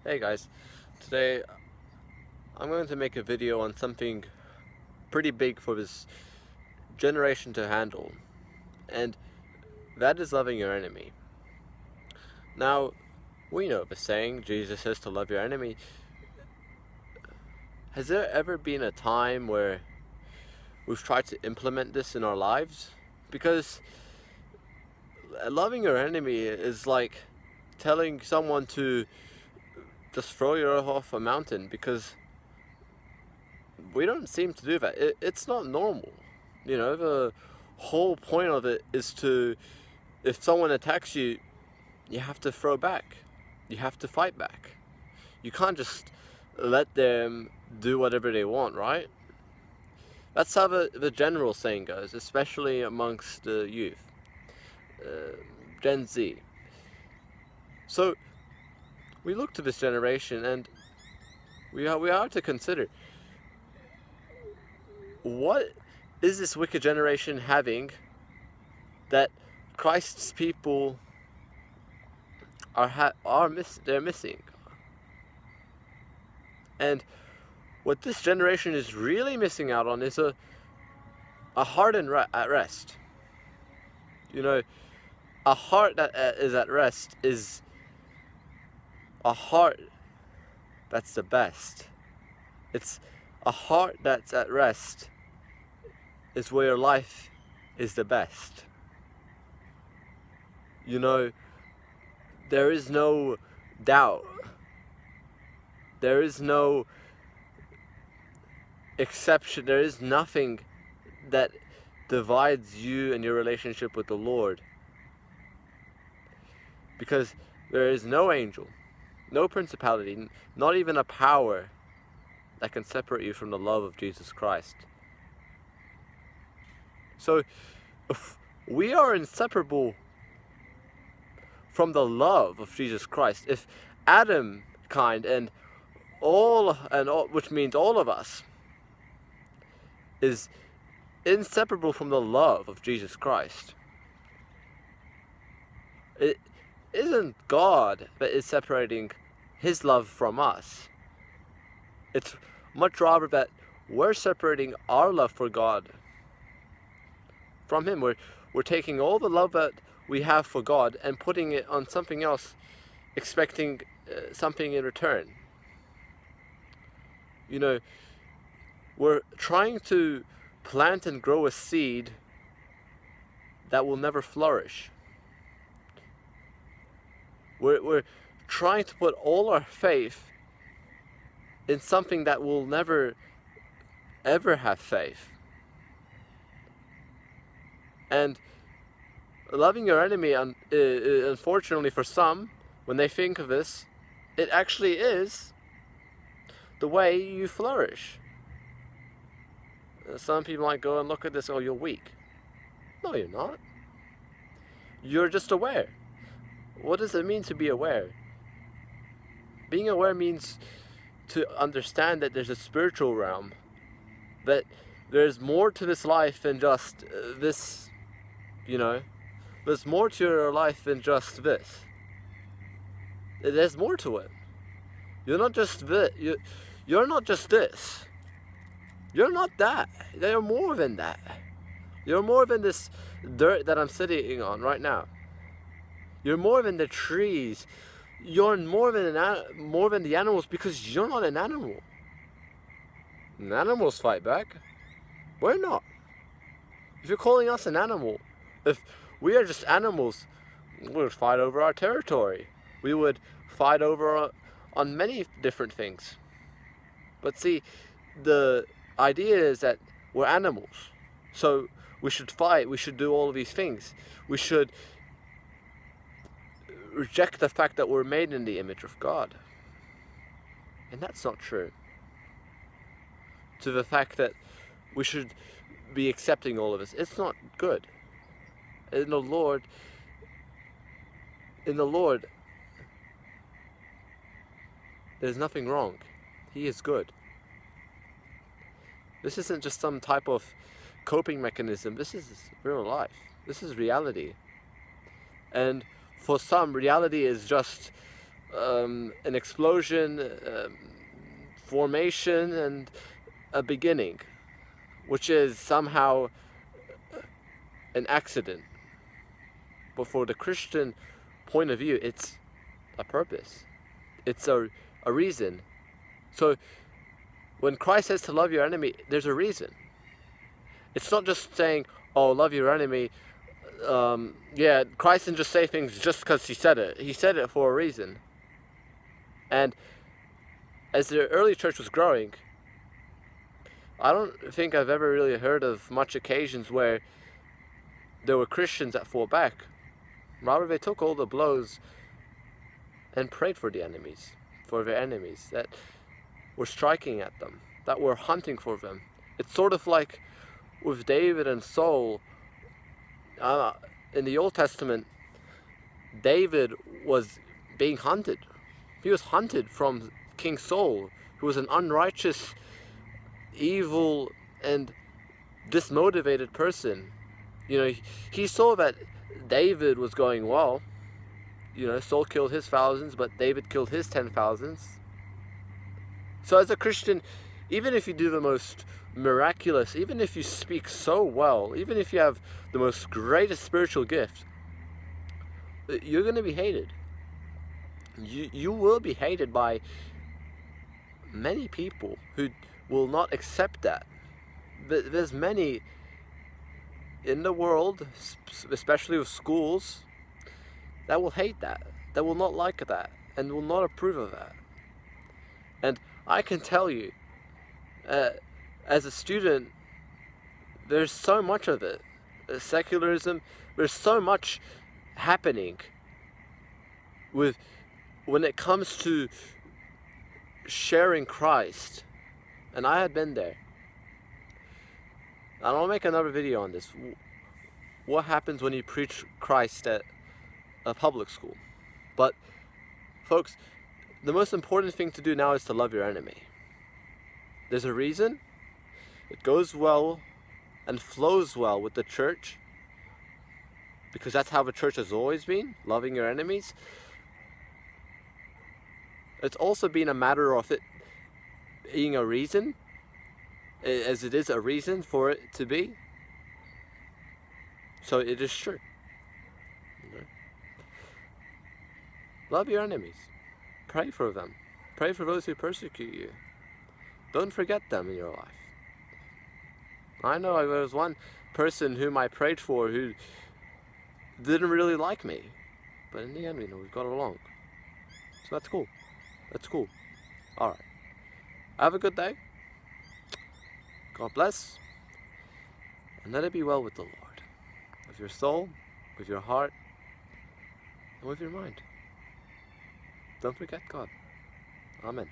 Hey guys, today I'm going to make a video on something pretty big for this generation to handle, and that is loving your enemy. Now, we know the saying, Jesus says to love your enemy. Has there ever been a time where we've tried to implement this in our lives? Because loving your enemy is like telling someone to just throw you off a mountain, because we don't seem to do that. It's not normal. The whole point of it is to, if someone attacks you, you have to throw back. You have to fight back. You can't just let them do whatever they want, right? That's how the general saying goes, especially amongst the youth, Gen Z. So we look to this generation, and we are to consider, what is this wicked generation having that Christ's people they're missing? And what this generation is really missing out on is a heart at rest. A heart that is at rest is a heart that's the best. It's a heart that's at rest is where your life is the best. There is no doubt. There is no exception. There is nothing that divides you and your relationship with the Lord. Because there is no angel, no principality, not even a power that can separate you from the love of Jesus Christ. So, if we are inseparable from the love of Jesus Christ, if Adam kind and all, which means all of us, is inseparable from the love of Jesus Christ, it isn't God that is separating His love from us. It's much rather that we're separating our love for God from Him. We're taking all the love that we have for God and putting it on something else, expecting something in return. We're trying to plant and grow a seed that will never flourish. We're trying to put all our faith in something that will never, ever have faith. And loving your enemy, unfortunately for some, when they think of this, it actually is the way you flourish. Some people might go and look at this, oh, you're weak. No, you're not. You're just aware. What does it mean to be aware? Being aware means to understand that there's a spiritual realm, that there's more to this life than just this, There's more to your life than just this. There's more to it. You're not just this. You're not just this. You're not that. You're more than that. You're more than this dirt that I'm sitting on right now. You're more than the trees. You're more than the animals, because you're not an animal. And animals fight back. We're not. If you're calling us an animal, if we are just animals, we would fight over our territory. We would fight over on many different things. But see, the idea is that we're animals. So we should fight, we should do all of these things. We should reject the fact that we're made in the image of God. And that's not true. To the fact that we should be accepting all of this, it's not good. In the Lord, there's nothing wrong. He is good. This isn't just some type of coping mechanism. This is real life. This is reality. And for some, reality is just an explosion, formation, and a beginning, which is somehow an accident. But for the Christian point of view, it's a purpose. It's a reason. So when Christ says to love your enemy, there's a reason. It's not just saying, oh, love your enemy. Yeah, Christ didn't just say things just because he said it. He said it for a reason. And as the early church was growing, I don't think I've ever really heard of much occasions where there were Christians that fought back. Rather, they took all the blows and prayed for the enemies, for their enemies that were striking at them, that were hunting for them. It's sort of like with David and Saul. In the Old Testament, David was being hunted. He was hunted from King Saul, who was an unrighteous, evil, and dismotivated person. You know, he saw that David was going well. You know, Saul killed his thousands, but David killed his 10,000s. So as a Christian, even if you do the most miraculous, even if you speak so well, even if you have the most greatest spiritual gift, you're going to be hated. You will be hated by many people who will not accept that. There's many in the world, especially with schools, that will hate that, that will not like that, and will not approve of that. And I can tell you, as a student, there's so much of it. Secularism, there's so much happening when it comes to sharing Christ. And I had been there. And I'll make another video on this. What happens when you preach Christ at a public school? But folks, the most important thing to do now is to love your enemy. There's a reason. It goes well and flows well with the church, because that's how the church has always been, loving your enemies. It's also been a matter of it being a reason, as it is a reason for it to be. So it is true. Okay. Love your enemies. Pray for them. Pray for those who persecute you. Don't forget them in your life. I know there was one person whom I prayed for who didn't really like me. But in the end, we got along. So that's cool. That's cool. Alright. Have a good day. God bless. And let it be well with the Lord. With your soul, with your heart, and with your mind. Don't forget God. Amen.